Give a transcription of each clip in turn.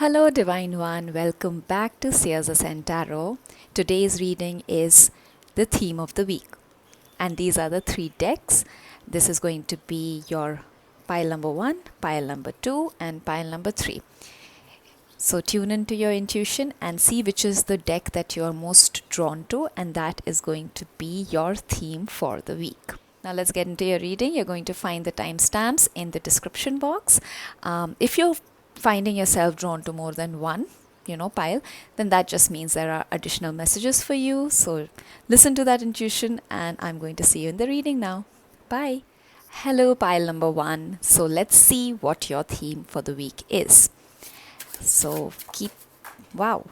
Hello, Divine One. Welcome back to Sears Ascent Tarot. Today's reading is the theme of the week, and these are the three decks. This is going to be your pile number 1, pile number 2, and pile number 3. So tune into your intuition and see which is the deck that you're most drawn to, and that is going to be your theme for the week. Now let's get into your reading. You're going to find the timestamps in the description box. If you're finding yourself drawn to more than one pile, then that just means there are additional messages for you. So listen to that intuition, and I'm going to see you in the reading now. Bye. Hello, pile number 1. So let's see what your theme for the week is. So wow,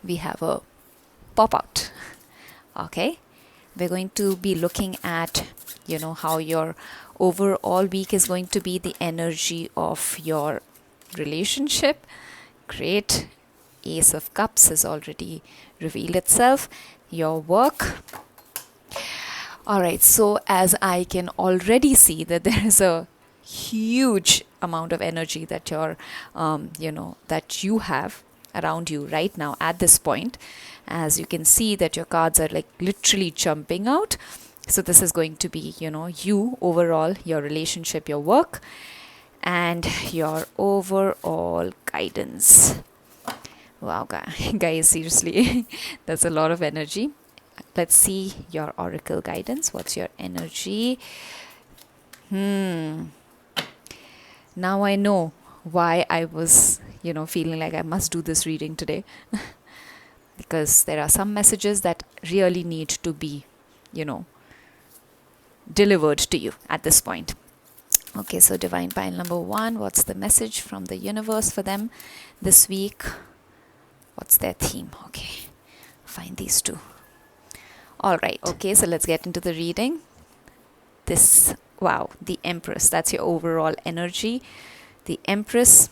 we have a pop out. Okay, we're going to be looking at how your overall week is going to be, the energy of your relationship. Great. Ace of Cups has already revealed itself. Your work. All right, so as I can already see that there is a huge amount of energy that that you have around you right now at this point. As you can see that your cards are like literally jumping out. So this is going to be you overall, your relationship, your work, and your overall guidance. Wow, guys, seriously, that's a lot of energy. Let's see your oracle guidance. What's your energy? Now I know why I was feeling like I must do this reading today. Because there are some messages that really need to be delivered to you at this point. Okay, so divine pile number 1, what's the message from the universe for them this week? What's their theme? Okay, find these two. All right, okay, so let's get into the reading. Wow, the Empress, that's your overall energy. The Empress,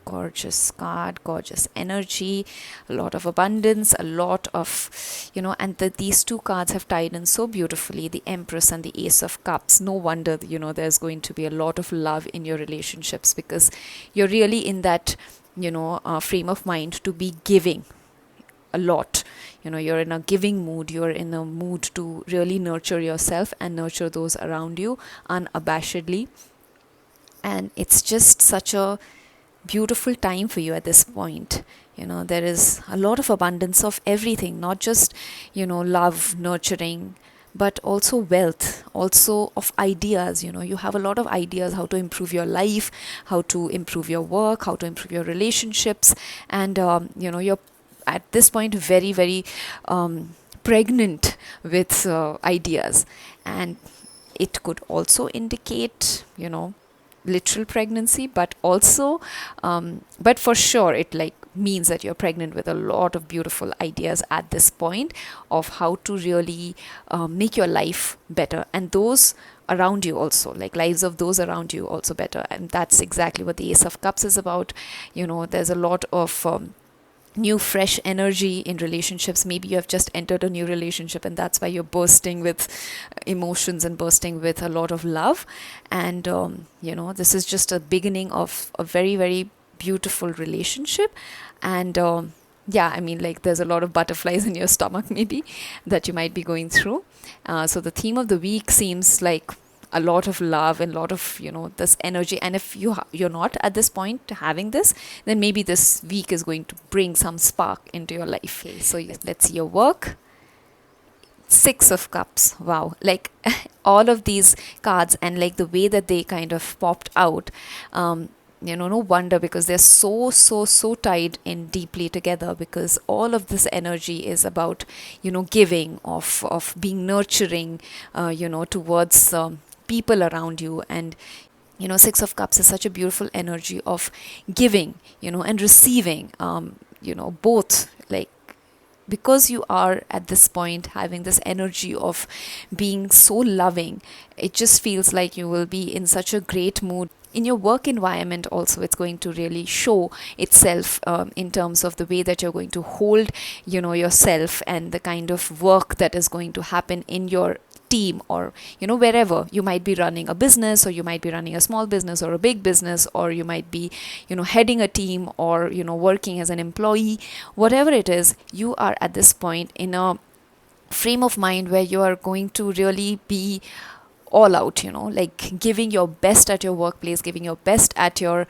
gorgeous card, gorgeous energy, a lot of abundance, a lot of and these two cards have tied in so beautifully, the Empress and the Ace of Cups. No wonder there's going to be a lot of love in your relationships, because you're really in that frame of mind to be giving a lot. You're in a giving mood. You're in a mood to really nurture yourself and nurture those around you unabashedly, and it's just such a beautiful time for you at this point. There is a lot of abundance of everything, not just love, nurturing, but also wealth, also of ideas. You have a lot of ideas how to improve your life, how to improve your work, how to improve your relationships, and you're at this point very, very pregnant with ideas. And it could also indicate literal pregnancy, but also but for sure it means that you're pregnant with a lot of beautiful ideas at this point of how to really make your life better, and those around you also, lives of those around you also better. And that's exactly what the Ace of Cups is about. There's a lot of new fresh energy in relationships. Maybe you have just entered a new relationship, and that's why you're bursting with emotions and bursting with a lot of love. And this is just a beginning of a very, very beautiful relationship. And there's a lot of butterflies in your stomach maybe that you might be going through. So the theme of the week seems like a lot of love and a lot of this energy. And if you're not at this point having this, then maybe this week is going to bring some spark into your life. Okay, so let's see your work. 6 of Cups. Wow, all of these cards and the way that they kind of popped out, no wonder, because they're so tied in deeply together, because all of this energy is about giving, of being nurturing towards people around you. And 6 of Cups is such a beautiful energy of giving and receiving, both, because you are at this point having this energy of being so loving. It just feels like you will be in such a great mood. In your work environment also, it's going to really show itself in terms of the way that you're going to hold yourself, and the kind of work that is going to happen in your team, or wherever you might be running a business, or you might be running a small business or a big business, or you might be heading a team, or working as an employee. Whatever it is, you are at this point in a frame of mind where you are going to really be all out, like giving your best at your workplace, giving your best at your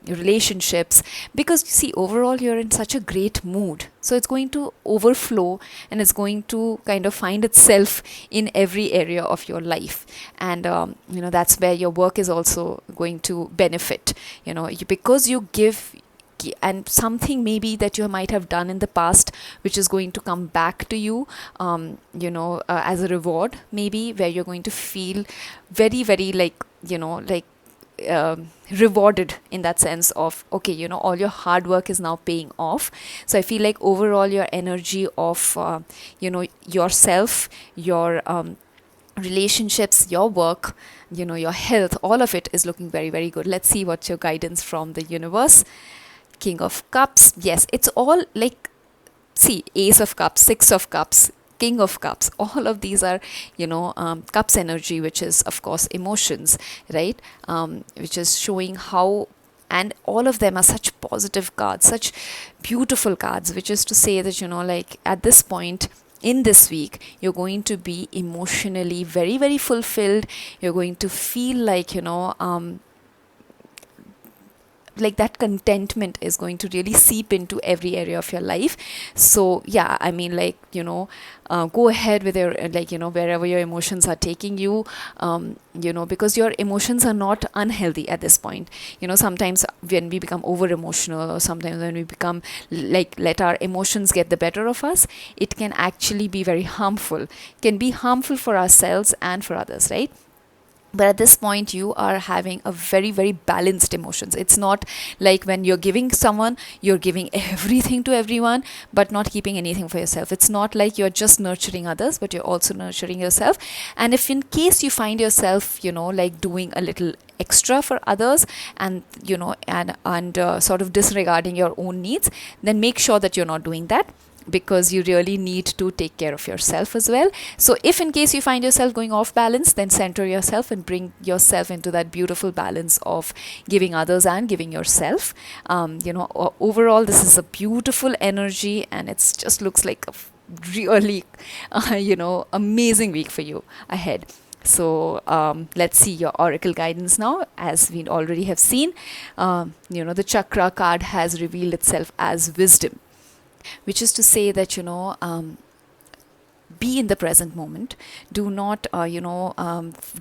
relationships, because you see, overall you're in such a great mood, so it's going to overflow, and it's going to kind of find itself in every area of your life. And that's where your work is also going to benefit, because you give, and something maybe that you might have done in the past, which is going to come back to you, as a reward, maybe, where you're going to feel very, very, like, rewarded, in that sense of, okay, all your hard work is now paying off. So I feel like overall your energy of yourself, your relationships, your work, your health, all of it is looking very, very good. Let's see what's your guidance from the universe. King of Cups. Yes, it's all like, see, Ace of Cups, Six of Cups, King of Cups. All of these are, Cups energy, which is, of course, emotions, right? Which is showing how, and all of them are such positive cards, such beautiful cards, which is to say that, like at this point, in this week, you're going to be emotionally very, very fulfilled. You're going to feel like, like that contentment is going to really seep into every area of your life. So yeah, I mean, like, go ahead with your, like, wherever your emotions are taking you, because your emotions are not unhealthy at this point. Sometimes when we become over emotional, or sometimes when we become, like, let our emotions get the better of us, it can actually be very harmful, can be harmful for ourselves and for others, right? But at this point, you are having a very, very balanced emotions. It's not like when you're giving someone, you're giving everything to everyone, but not keeping anything for yourself. It's not like you're just nurturing others, but you're also nurturing yourself. And if in case you find yourself, like doing a little extra for others, and sort of disregarding your own needs, then make sure that you're not doing that, because you really need to take care of yourself as well. So if in case you find yourself going off balance, then center yourself and bring yourself into that beautiful balance of giving others and giving yourself. Overall, this is a beautiful energy, and it just looks like a really amazing week for you ahead. So let's see your oracle guidance now. As we already have seen, the chakra card has revealed itself as wisdom, which is to say that, be in the present moment. Do not,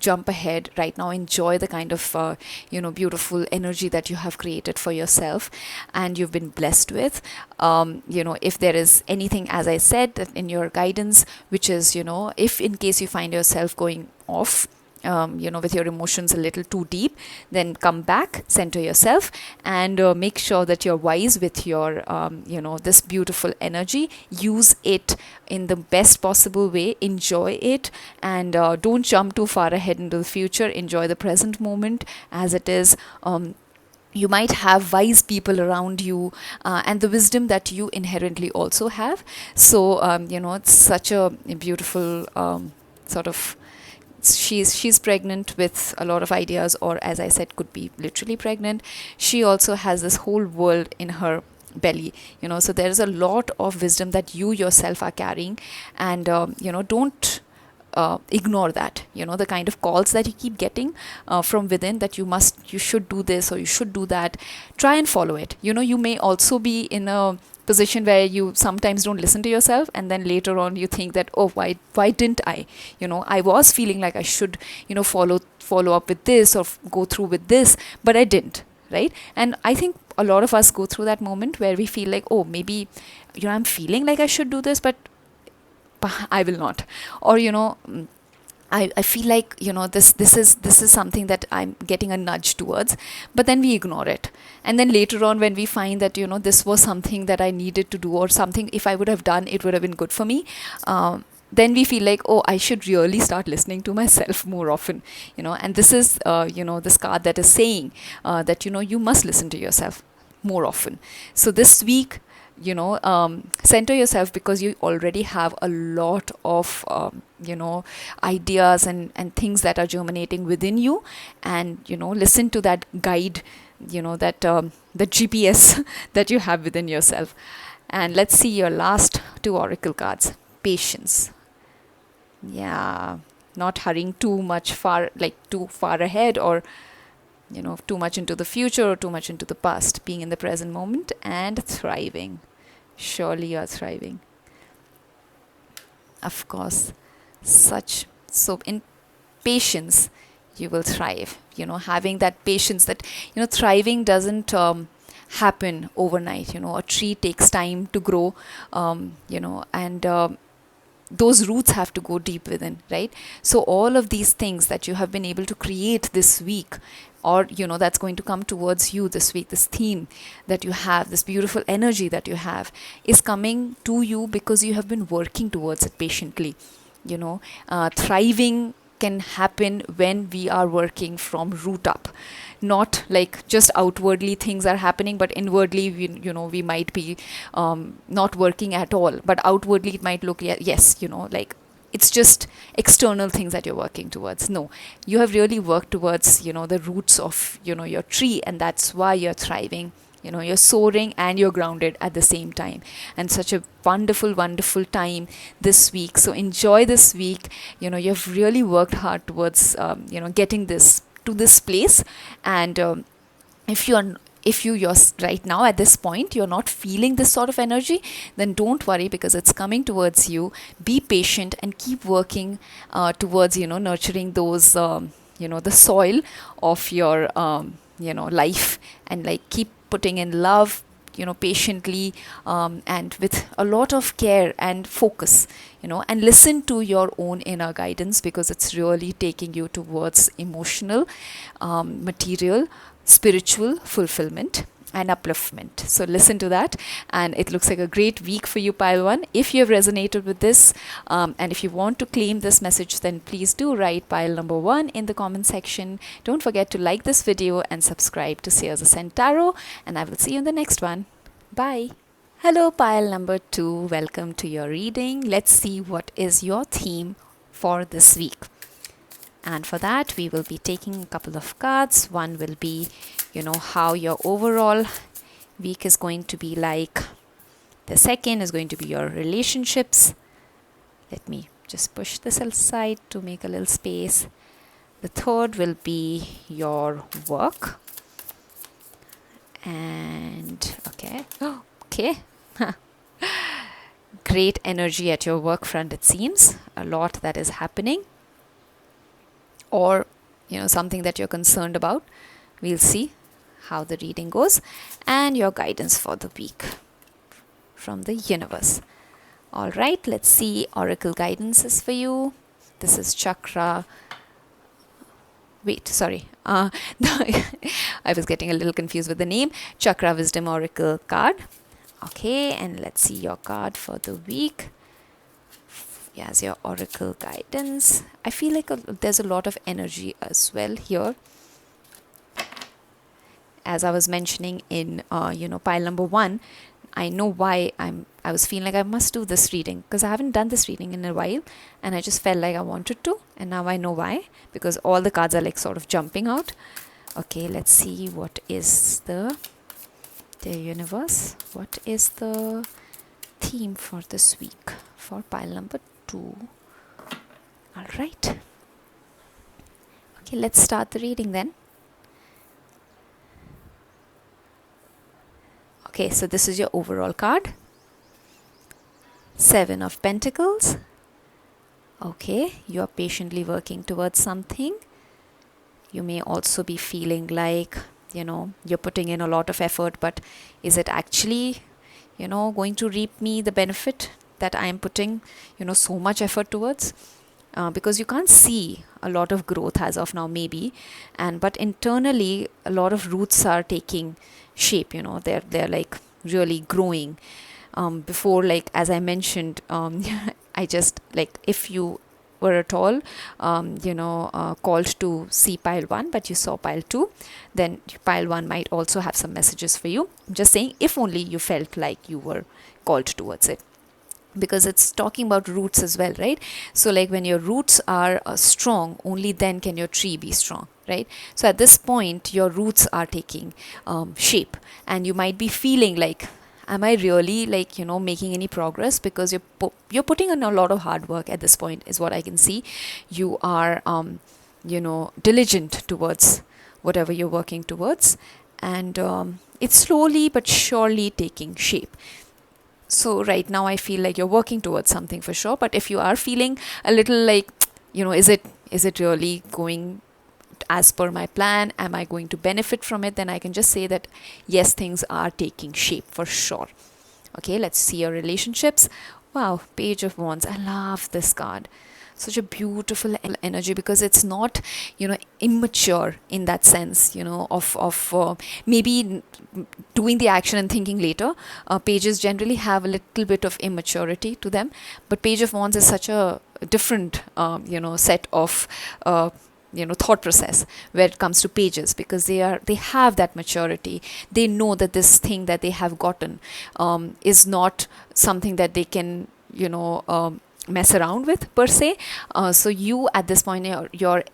jump ahead right now. Enjoy the kind of, beautiful energy that you have created for yourself and you've been blessed with. If there is anything, as I said, that in your guidance, which is, if in case you find yourself going off, with your emotions a little too deep, then come back, center yourself, and make sure that you're wise with your, this beautiful energy. Use it in the best possible way. Enjoy it, and don't jump too far ahead into the future. Enjoy the present moment as it is. You might have wise people around you, and the wisdom that you inherently also have. So, it's such a beautiful sort of, she's pregnant with a lot of ideas, or as I said, could be literally pregnant. She also has this whole world in her belly, so there's a lot of wisdom that you yourself are carrying, and don't ignore that, the kind of calls that you keep getting from within, that you should do this or you should do that. Try and follow it. You may also be in a position where you sometimes don't listen to yourself, and then later on you think that, oh, why didn't I, I was feeling like I should, follow up with this or go through with this, but I didn't, right? And I think a lot of us go through that moment where we feel like, oh, maybe I'm feeling like I should do this, but I will not. Or I feel like this is something that I'm getting a nudge towards, but then we ignore it. And then later on, when we find that this was something that I needed to do, or something if I would have done, it would have been good for me, then we feel like, oh, I should really start listening to myself more often. And this is this card that is saying that you must listen to yourself more often. So this week, center yourself, because you already have a lot of ideas and things that are germinating within you. And listen to that guide, that the GPS that you have within yourself. And let's see your last two oracle cards. Patience. Yeah, not hurrying too much far, like too far ahead, or too much into the future or too much into the past. Being in the present moment and thriving. Surely you're thriving. Of course. So in patience, you will thrive. Having that patience, that thriving doesn't happen overnight. A tree takes time to grow, and those roots have to go deep within, right? So all of these things that you have been able to create this week, or that's going to come towards you this week, this theme that you have, this beautiful energy that you have, is coming to you because you have been working towards it patiently. Thriving can happen when we are working from root up, not like just outwardly things are happening, but inwardly we might be not working at all, but outwardly it might look, yes, like it's just external things that you're working towards. No, you have really worked towards the roots of your tree, and that's why you're thriving. You're soaring and you're grounded at the same time, and such a wonderful, wonderful time this week. So enjoy this week. You've really worked hard towards getting this to this place. And if you're right now at this point you're not feeling this sort of energy, then don't worry, because it's coming towards you. Be patient and keep working towards nurturing those the soil of your life, and like keep putting in love, patiently, and with a lot of care and focus, and listen to your own inner guidance, because it's really taking you towards emotional, material, spiritual fulfillment and upliftment. So listen to that, and it looks like a great week for you, pile one. If you have resonated with this, and if you want to claim this message, then please do write pile number one in the comment section. Don't forget to like this video and subscribe to Seers Ascent Tarot, and I will see you in the next one. Bye. Hello, pile number two. Welcome to your reading. Let's see what is your theme for this week. And for that, we will be taking a couple of cards. One will be, how your overall week is going to be like. The second is going to be your relationships. Let me just push this aside to make a little space. The third will be your work. And, okay. Great energy at your work front, it seems. A lot that is happening. Or something that you're concerned about. We'll see how the reading goes. And your guidance for the week from the universe. All right, let's see oracle guidances for you. This is chakra. Wait, sorry. I was getting a little confused with the name. Chakra Wisdom Oracle card. Okay, and let's see your card for the week. Yes, your oracle guidance. I feel like there's a lot of energy as well here. As I was mentioning in pile number one, I know why I was feeling like I must do this reading, because I haven't done this reading in a while, and I just felt like I wanted to, and now I know why, because all the cards are like sort of jumping out. Okay, let's see what is the universe. What is the theme for this week for pile number 2? All right. Okay, let's start the reading then. Okay, so this is your overall card. 7 of Pentacles. Okay, you are patiently working towards something. You may also be feeling like, you're putting in a lot of effort, but is it actually, going to reap me the benefit that I am putting, so much effort towards? Because you can't see a lot of growth as of now, maybe, but internally a lot of roots are taking shape. They're like really growing. Before, like as I mentioned, I just like, if you were at all called to see pile 1, but you saw pile 2, then pile 1 might also have some messages for you. I'm just saying, if only you felt like you were called towards it, because it's talking about roots as well, right? So like when your roots are strong, only then can your tree be strong, right? So at this point your roots are taking shape, and you might be feeling like, am I really like making any progress? Because you're putting in a lot of hard work at this point, is what I can see. You are diligent towards whatever you're working towards, and it's slowly but surely taking shape. So right now I feel like you're working towards something for sure, but if you are feeling a little like, is it really going as per my plan? Am I going to benefit from it? Then I can just say that yes, things are taking shape for sure. Okay, let's see your relationships. Wow, Page of Wands. I love this card. Such a beautiful energy, because it's not immature in that sense, of maybe doing the action and thinking later. Pages generally have a little bit of immaturity to them, but Page of Wands is such a different set of thought process where it comes to pages, because they have that maturity. They know that this thing that they have gotten is not something that they can mess around with per se. So you at this point, your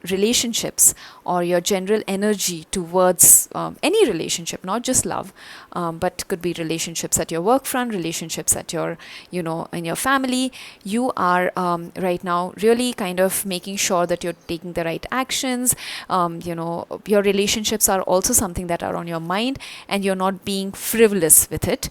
relationships or your general energy towards any relationship, not just love, but could be relationships at your work front, relationships at your in your family, you are right now really kind of making sure that you're taking the right actions. Your relationships are also something that are on your mind, and you're not being frivolous with it.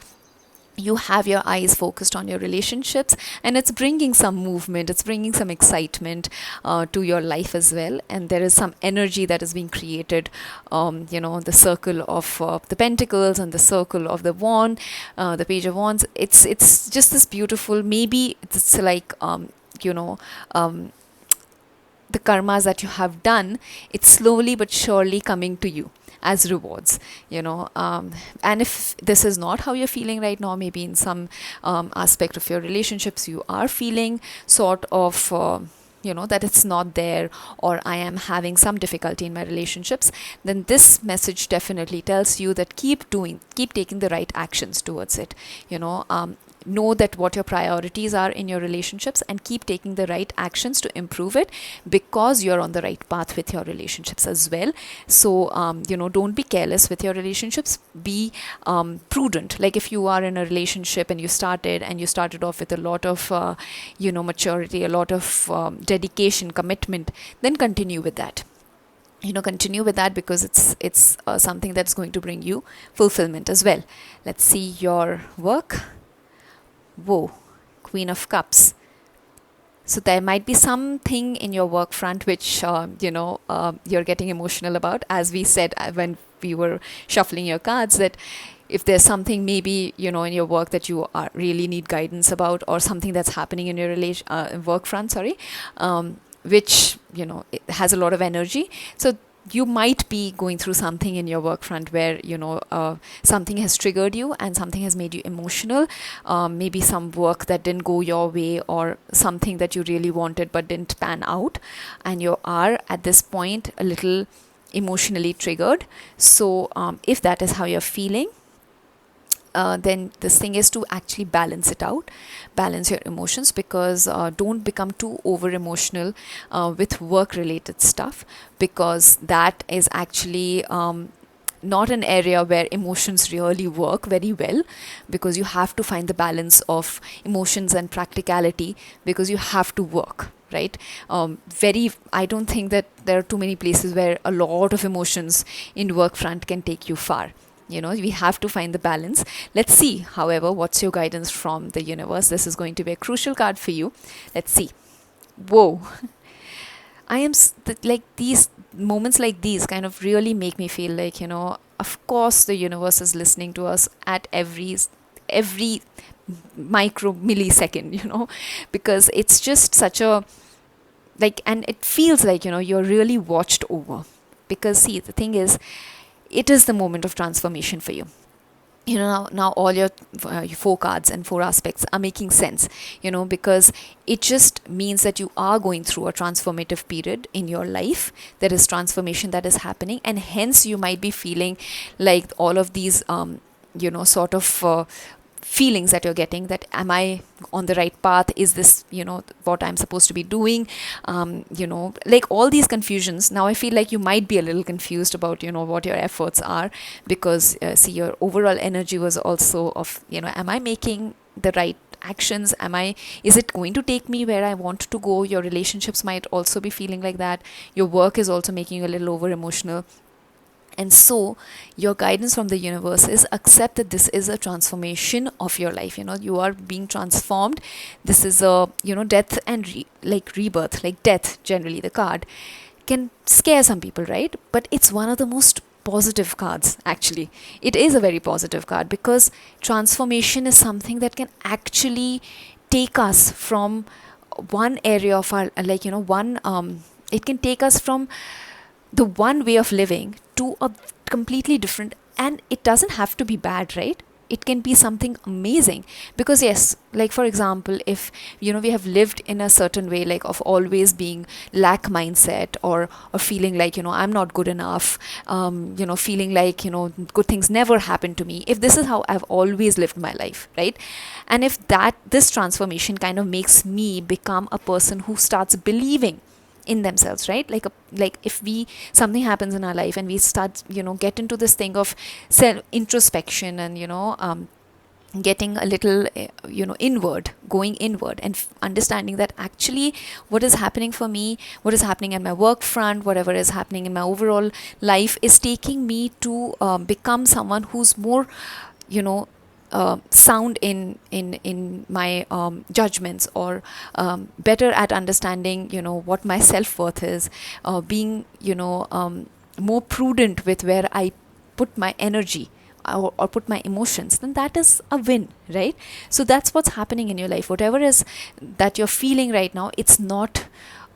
You have your eyes focused on your relationships, and it's bringing some movement, it's bringing some excitement to your life as well. And there is some energy that is being created, the circle of the pentacles and the circle of the wand, the Page of Wands. It's just this beautiful, maybe it's like the karmas that you have done, it's slowly but surely coming to you as rewards, and if this is not how you're feeling right now, maybe in some aspect of your relationships you are feeling sort of that it's not there, or I am having some difficulty in my relationships, then this message definitely tells you that keep taking the right actions towards it. Know that what your priorities are in your relationships, and keep taking the right actions to improve it, because you're on the right path with your relationships as well. So don't be careless with your relationships. Be prudent. Like if you are in a relationship and you started off with a lot of maturity, a lot of dedication, commitment, then continue with that. Continue with that, because it's something that's going to bring you fulfillment as well. Let's see your work. Whoa, Queen of Cups. So there might be something in your work front which you're getting emotional about, as we said when we were shuffling your cards, that if there's something maybe in your work that you really need guidance about, or something that's happening in your work front, which it has a lot of energy. So you might be going through something in your work front where something has triggered you, and something has made you emotional. Maybe some work that didn't go your way, or something that you really wanted but didn't pan out, and you are at this point a little emotionally triggered. So if that is how you're feeling, then this thing is to actually balance it out, balance your emotions, because don't become too over emotional with work related stuff, because that is actually not an area where emotions really work very well, because you have to find the balance of emotions and practicality, because you have to work, right? I don't think that there are too many places where a lot of emotions in work front can take you far. We have to find the balance. Let's see, however, what's your guidance from the universe. This is going to be a crucial card for you. Let's see. Whoa. I am like, these moments like these kind of really make me feel like, of course the universe is listening to us at every micro millisecond, because it's just such a and it feels like, you're really watched over. Because see, the thing is, it is the moment of transformation for you. now all your four cards and four aspects are making sense, because it just means that you are going through a transformative period in your life. There is transformation that is happening, and hence you might be feeling like all of these sort of feelings that you're getting, that am I on the right path, is this what I'm supposed to be doing, like all these confusions. Now I feel like you might be a little confused about what your efforts are, because see, your overall energy was also of, am I making the right actions, is it going to take me where I want to go? Your relationships might also be feeling like that. Your work is also making you a little over emotional. And so, your guidance from the universe is accept that this is a transformation of your life. You are being transformed. This is a, death and like rebirth, like death, generally, the card can scare some people, right? But it's one of the most positive cards, actually. It is a very positive card, because transformation is something that can actually take us from one area of our, it can take us from the one way of living to a completely different, and it doesn't have to be bad, right? It can be something amazing. Because yes, like for example, if we have lived in a certain way, like of always being lack mindset, or feeling like I'm not good enough, feeling like good things never happen to me, if this is how I've always lived my life, right? And if this transformation kind of makes me become a person who starts believing in themselves, right? Like if we something happens in our life and we start get into this thing of self introspection, and getting a little inward, going inward, and understanding that actually what is happening for me, what is happening at my work front, whatever is happening in my overall life, is taking me to become someone who's more sound in my judgments, or better at understanding what my self-worth is, being more prudent with where I put my energy, or put my emotions, then that is a win, right? So that's what's happening in your life. Whatever is that you're feeling right now, it's not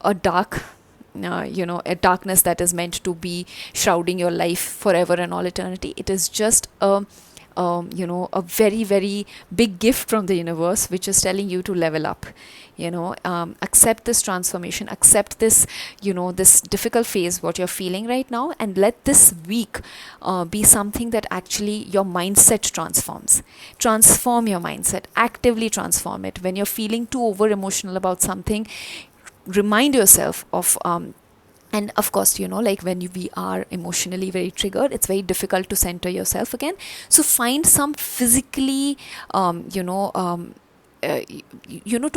a dark a darkness that is meant to be shrouding your life forever and all eternity. It is just a very, very big gift from the universe, which is telling you to level up. Accept this transformation, accept this, this difficult phase, what you're feeling right now, and let this week be something that actually your mindset transforms. Transform your mindset, actively transform it. When you're feeling too over emotional about something, remind yourself of and of course, like when we are emotionally very triggered, it's very difficult to center yourself again. So find some physically to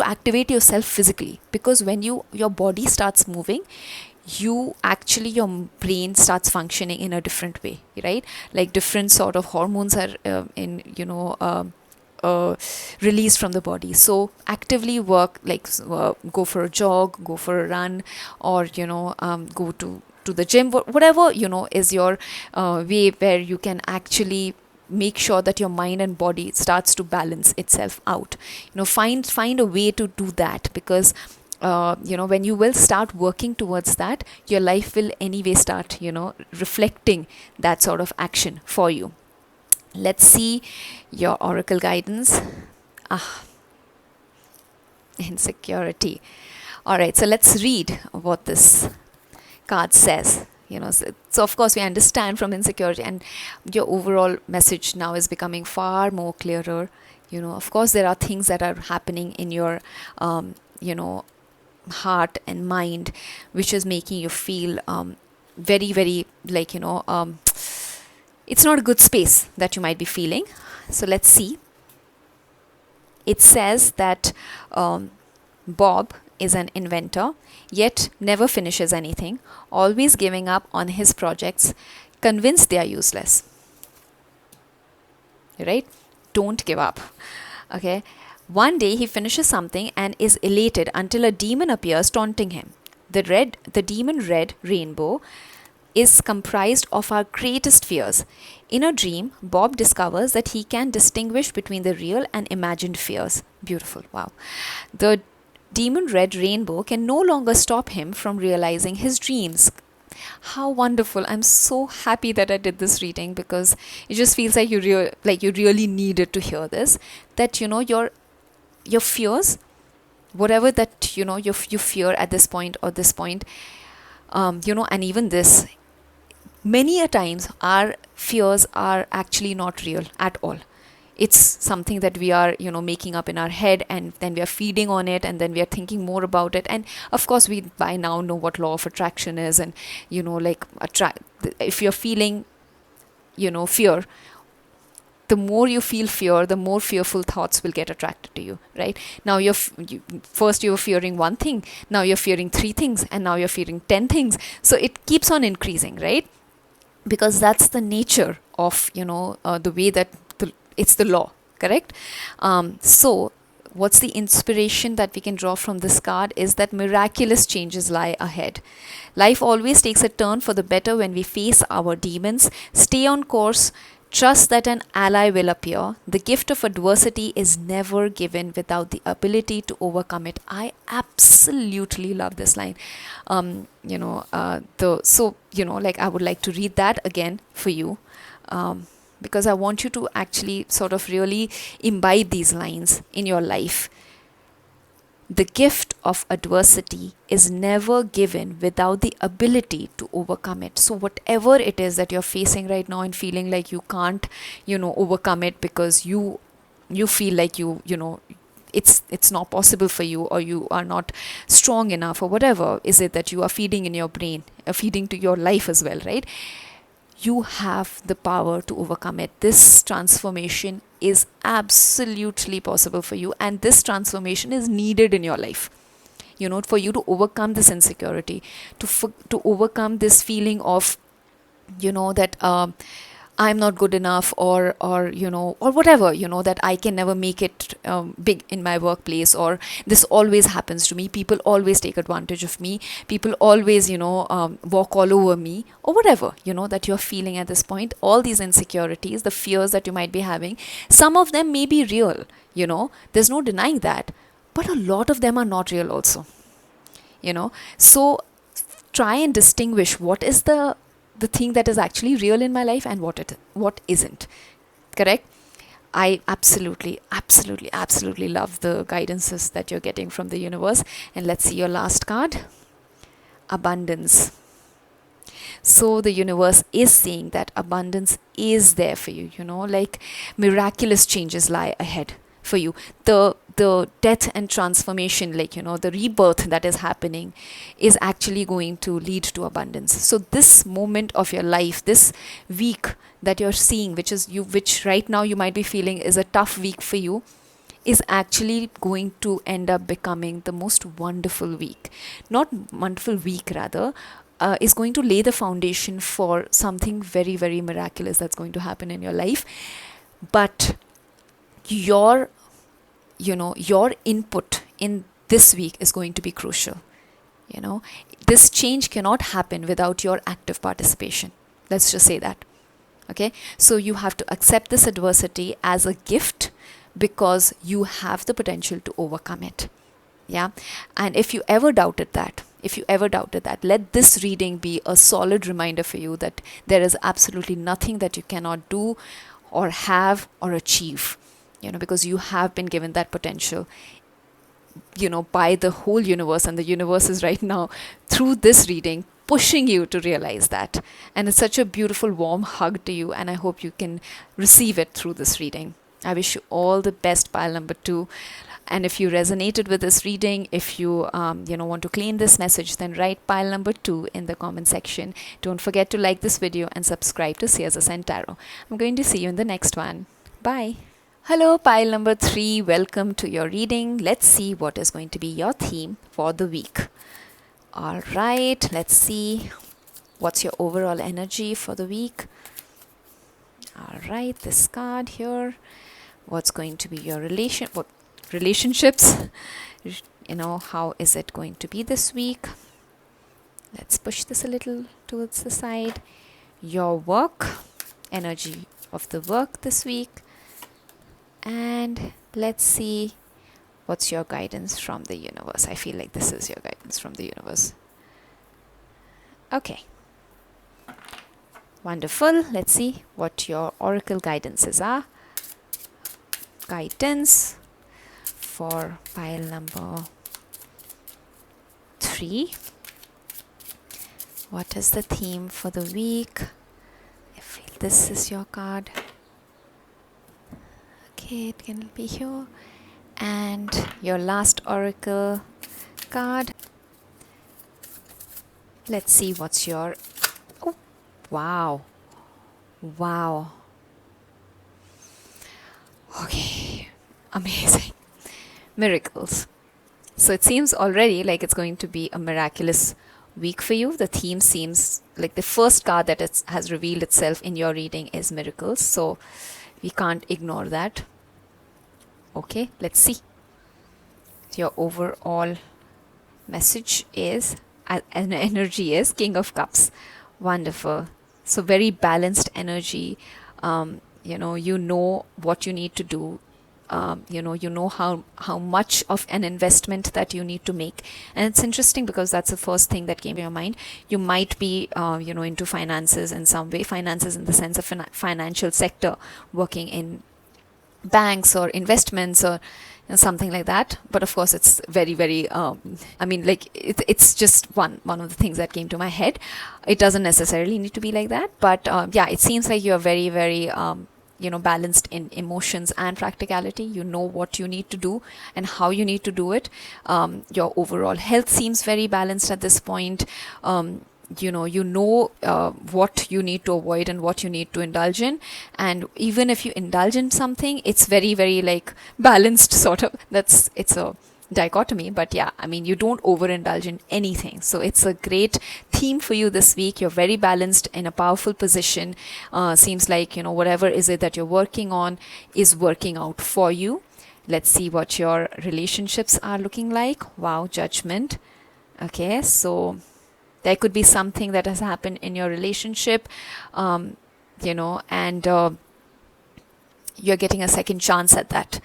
activate yourself physically, because when your body starts moving, your brain starts functioning in a different way, right? Like different sort of hormones are released from the body. So actively work, like go for a jog, go for a run, or go to the gym, whatever is your way where you can actually make sure that your mind and body starts to balance itself out. Find a way to do that, because when you will start working towards that, your life will anyway start reflecting that sort of action for you. Let's see your oracle guidance. Insecurity. All right, so let's read what this card says. So of course we understand from insecurity, and your overall message now is becoming far more clearer. Of course there are things that are happening in your heart and mind, which is making you feel very, very like it's not a good space that you might be feeling. So let's see. It says that Bob is an inventor, yet never finishes anything, always giving up on his projects, convinced they are useless. Right? Don't give up. Okay? One day he finishes something and is elated until a demon appears taunting him. The demon red rainbow is comprised of our greatest fears. In a dream, Bob discovers that he can distinguish between the real and imagined fears. Beautiful, wow. The demon red rainbow can no longer stop him from realizing his dreams. How wonderful. I'm so happy that I did this reading, because it just feels like you really needed to hear this. That your fears, whatever that you fear at this point or this point, and even this, many a times our fears are actually not real at all. It's something that we are making up in our head, and then we are feeding on it, and then we are thinking more about it. And of course, we by now know what law of attraction is, and like attract, if you're feeling fear, the more you feel fear, the more fearful thoughts will get attracted to you, right? Now first you were fearing one thing, now you're fearing three things, and now you're fearing 10 things. So it keeps on increasing, right? Because that's the nature of the way that it's the law, correct? So what's the inspiration that we can draw from this card is that miraculous changes lie ahead. Life always takes a turn for the better when we face our demons. Stay on course. Trust that an ally will appear. The gift of adversity is never given without the ability to overcome it. I absolutely love this line. Like I would like to read that again for you, because I want you to actually sort of really imbibe these lines in your life. The gift of adversity is never given without the ability to overcome it. So whatever it is that you're facing right now and feeling like you can't, overcome it, because you feel like it's not possible for you, or you are not strong enough, or whatever is it that you are feeding in your brain, feeding to your life as well, right? You have the power to overcome it. This transformation is absolutely possible for you, and this transformation is needed in your life, for you to overcome this insecurity, to overcome this feeling of that I'm not good enough, or or whatever, that I can never make it big in my workplace, or this always happens to me, people always take advantage of me, people always walk all over me, or whatever that you're feeling at this point. All these insecurities, the fears that you might be having, some of them may be real, there's no denying that, but a lot of them are not real also. So try and distinguish what is the thing that is actually real in my life, and what isn't. Correct? I absolutely love the guidances that you're getting from the universe. And let's see your last card. Abundance. So the universe is saying that abundance is there for you, like miraculous changes lie ahead for you. The death and transformation, like the rebirth that is happening, is actually going to lead to abundance. So this moment of your life, this week that you're seeing, which right now you might be feeling is a tough week for you, is actually going to end up becoming the most wonderful week. Not wonderful week, rather, is going to lay the foundation for something very, very miraculous that's going to happen in your life. But your input in this week is going to be crucial. This change cannot happen without your active participation. Let's just say that. Okay, so you have to accept this adversity as a gift, because you have the potential to overcome it. Yeah. And if you ever doubted that, let this reading be a solid reminder for you that there is absolutely nothing that you cannot do or have or achieve, because you have been given that potential, by the whole universe. And the universe is right now, through this reading, pushing you to realize that. And it's such a beautiful, warm hug to you. And I hope you can receive it through this reading. I wish you all the best, pile number 2. And if you resonated with this reading, if you want to claim this message, then write pile number 2 in the comment section. Don't forget to like this video and subscribe to Seers Ascend Tarot. I'm going to see you in the next one. Bye. Hello, pile number 3. Welcome to your reading. Let's see what is going to be your theme for the week. All right, let's see what's your overall energy for the week. All right, this card here. What's going to be your relationships? How is it going to be this week? Let's push this a little towards the side. Your work, energy of the work this week. And let's see what's your guidance from the universe. I feel like this is your guidance from the universe. Okay, Wonderful. Let's see what your oracle guidances are. Guidance for pile number 3. What is the theme for the week? I feel this is your card. Okay, it can be here. And your last oracle card. Let's see what's your... Oh, wow. Wow. Okay, amazing. Miracles. So it seems already like it's going to be a miraculous week for you. The theme seems like the first card that has revealed itself in your reading is miracles. So we can't ignore that. Okay, let's see. Your overall message is, and energy is King of Cups. Wonderful. So very balanced energy. You know what you need to do. You know how much of an investment that you need to make. And it's interesting because that's the first thing that came to your mind. You might be into finances in some way, finances in the sense of financial sector, working in banks or investments or something like that. But of course it's very very it's just one of the things that came to my head. It doesn't necessarily need to be like that, but yeah, it seems like you're very very balanced in emotions and practicality. You know what you need to do and how you need to do it. Your overall health seems very balanced at this point. What you need to avoid and what you need to indulge in, and even if you indulge in something, it's very very like balanced sort of. It's a dichotomy, but yeah, I mean, you don't overindulge in anything. So it's a great theme for you this week. You're very balanced, in a powerful position. Seems like whatever is it that you're working on is working out for you. Let's see what your relationships are looking like. Wow, Judgment. Okay, so there could be something that has happened in your relationship, and you're getting a second chance at that.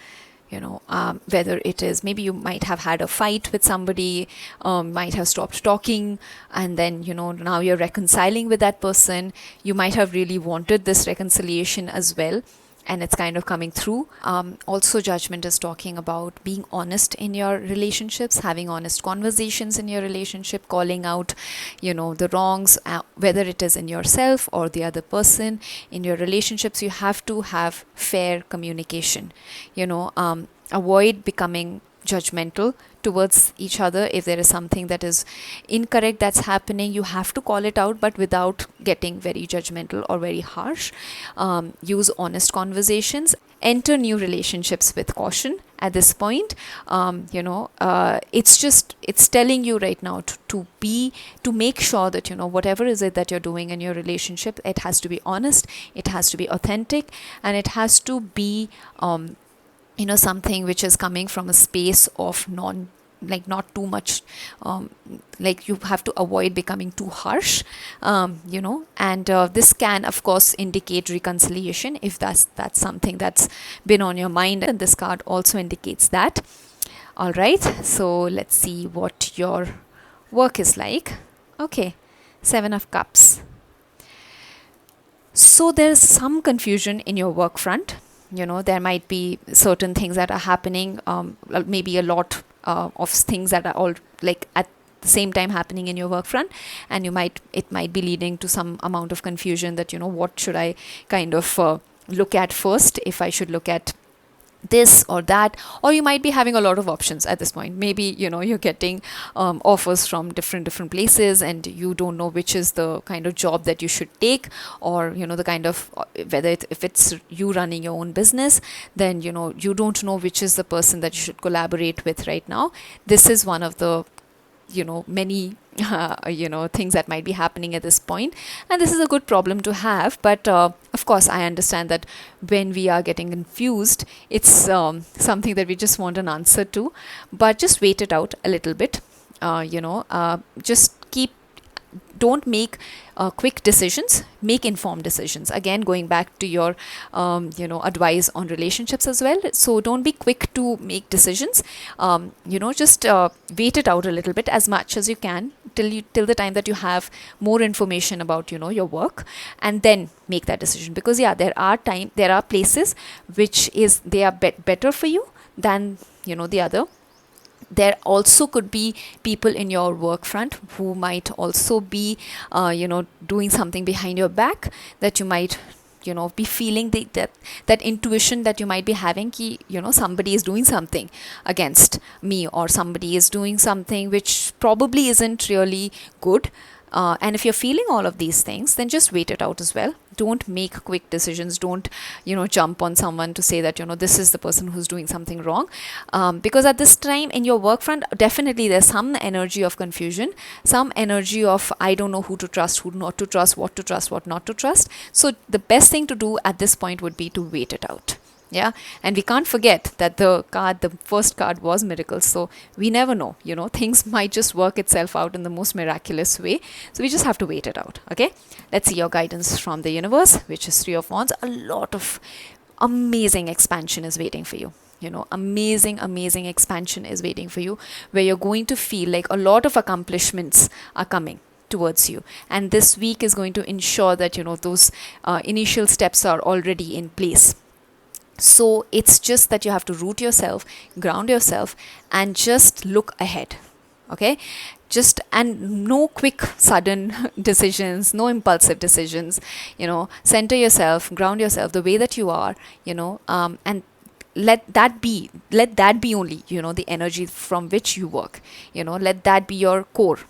Whether it is, maybe you might have had a fight with somebody, might have stopped talking, and then now you're reconciling with that person. You might have really wanted this reconciliation as well, and it's kind of coming through. Also, Judgment is talking about being honest in your relationships, having honest conversations in your relationship, calling out the wrongs, whether it is in yourself or the other person. In your relationships, you have to have fair communication. Avoid becoming judgmental towards each other. If there is something that is incorrect that's happening, you have to call it out, but without getting very judgmental or very harsh. Use honest conversations. Enter new relationships with caution at this point. It's telling you right now to make sure that whatever is it that you're doing in your relationship, it has to be honest, it has to be authentic, and it has to be something which is coming from a space of not too much, you have to avoid becoming too harsh, and this can of course indicate reconciliation if that's something that's been on your mind, and this card also indicates that. All right, so let's see what your work is like. Okay, 7 of Cups. So there's some confusion in your work front. There might be certain things that are happening, maybe a lot of things that are all like at the same time happening in your work front, and it might be leading to some amount of confusion that what should I kind of look at first, if I should look at this or that, or you might be having a lot of options at this point. Maybe you're getting offers from different places, and you don't know which is the kind of job that you should take, or the kind of if it's you running your own business, then you don't know which is the person that you should collaborate with right now. This is one of the many things that might be happening at this point, and this is a good problem to have. But of course I understand that when we are getting confused, it's something that we just want an answer to, but just wait it out a little bit. Just keep don't make quick decisions, make informed decisions. Again, going back to your advice on relationships as well. So don't be quick to make decisions. Just wait it out a little bit, as much as you can, till the time that you have more information about your work, and then make that decision. Because yeah, there are places which is they are better for you than the other. There also could be people in your work front who might also be doing something behind your back, that you might be feeling that intuition that you might be having, ki somebody is doing something against me, or somebody is doing something which probably isn't really good. And if you're feeling all of these things, then just wait it out as well. Don't make quick decisions. Don't jump on someone to say that this is the person who's doing something wrong, because at this time in your work front, definitely there's some energy of confusion, some energy of I don't know who to trust, who not to trust, what not to trust. So the best thing to do at this point would be to wait it out. Yeah, and we can't forget that the first card was miracles. So we never know, things might just work itself out in the most miraculous way. So we just have to wait it out. Okay, let's see your guidance from the universe, which is Three of Wands. A lot of amazing expansion is waiting for you. Amazing expansion is waiting for you, where you're going to feel like a lot of accomplishments are coming towards you, and this week is going to ensure that those initial steps are already in place. So it's just that you have to root yourself, ground yourself, and just look ahead. Okay, and no quick sudden decisions, no impulsive decisions. Center yourself, ground yourself the way that you are, and let that be only the energy from which you work. Let that be your core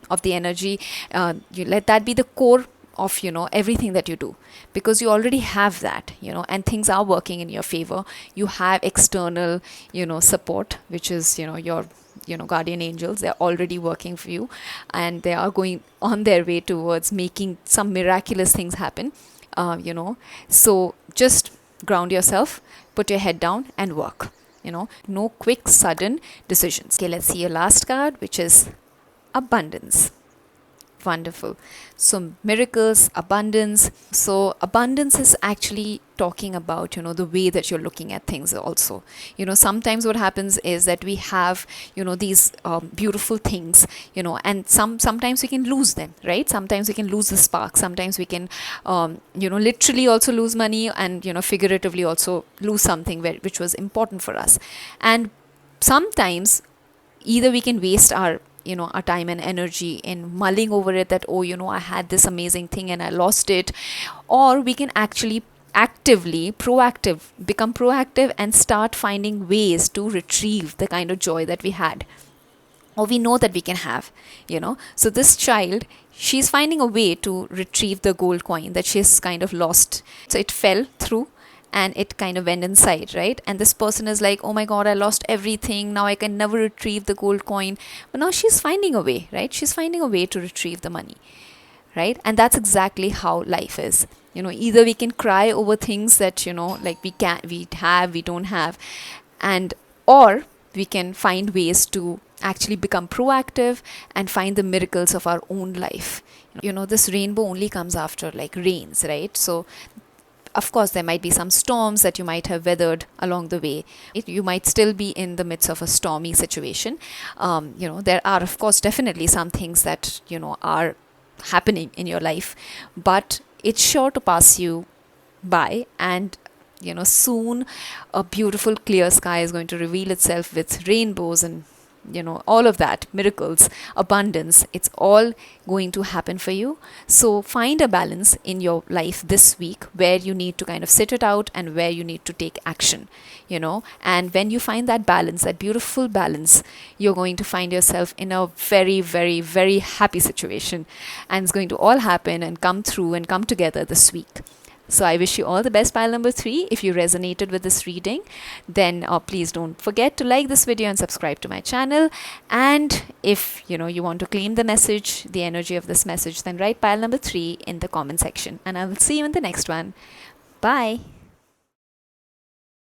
of the energy. You let that be the core of everything that you do, because you already have that, and things are working in your favor. You have external support, which is your guardian angels. They're already working for you, and they are going on their way towards making some miraculous things happen. So just ground yourself, put your head down and work. No quick sudden decisions. Okay, let's see your last card, which is abundance. Wonderful. So miracles, abundance. So abundance is actually talking about the way that you're looking at things also. Sometimes what happens is that we have these beautiful things, and sometimes we can lose them, right? Sometimes we can lose the spark. Sometimes we can literally also lose money, and figuratively also lose something which was important for us. And sometimes either we can waste our time and energy in mulling over it, that I had this amazing thing and I lost it. Or we can actually become proactive and start finding ways to retrieve the kind of joy that we had, or we know that we can have. So this child, she's finding a way to retrieve the gold coin that she's kind of lost. So it fell through and it kind of went inside, right? And this person is like, oh my god, I lost everything, now I can never retrieve the gold coin. But now she's finding a way, right? She's finding a way to retrieve the money, right? And that's exactly how life is. Either we can cry over things that like we don't have, and or we can find ways to actually become proactive and find the miracles of our own life. This rainbow only comes after like rains, right? So of course, there might be some storms that you might have weathered along the way. You might still be in the midst of a stormy situation. There are, of course, definitely some things that, are happening in your life, but it's sure to pass you by. And, soon a beautiful clear sky is going to reveal itself with rainbows and all of that, miracles, abundance. It's all going to happen for you. So find a balance in your life this week, where you need to kind of sit it out and where you need to take action. And when you find that balance, that beautiful balance, you're going to find yourself in a very, very, very happy situation, and it's going to all happen and come through and come together this week. So I wish you all the best, pile number 3. If you resonated with this reading, then please don't forget to like this video and subscribe to my channel. And if you want to claim the message, the energy of this message, then write pile number 3 in the comment section. And I will see you in the next one. Bye.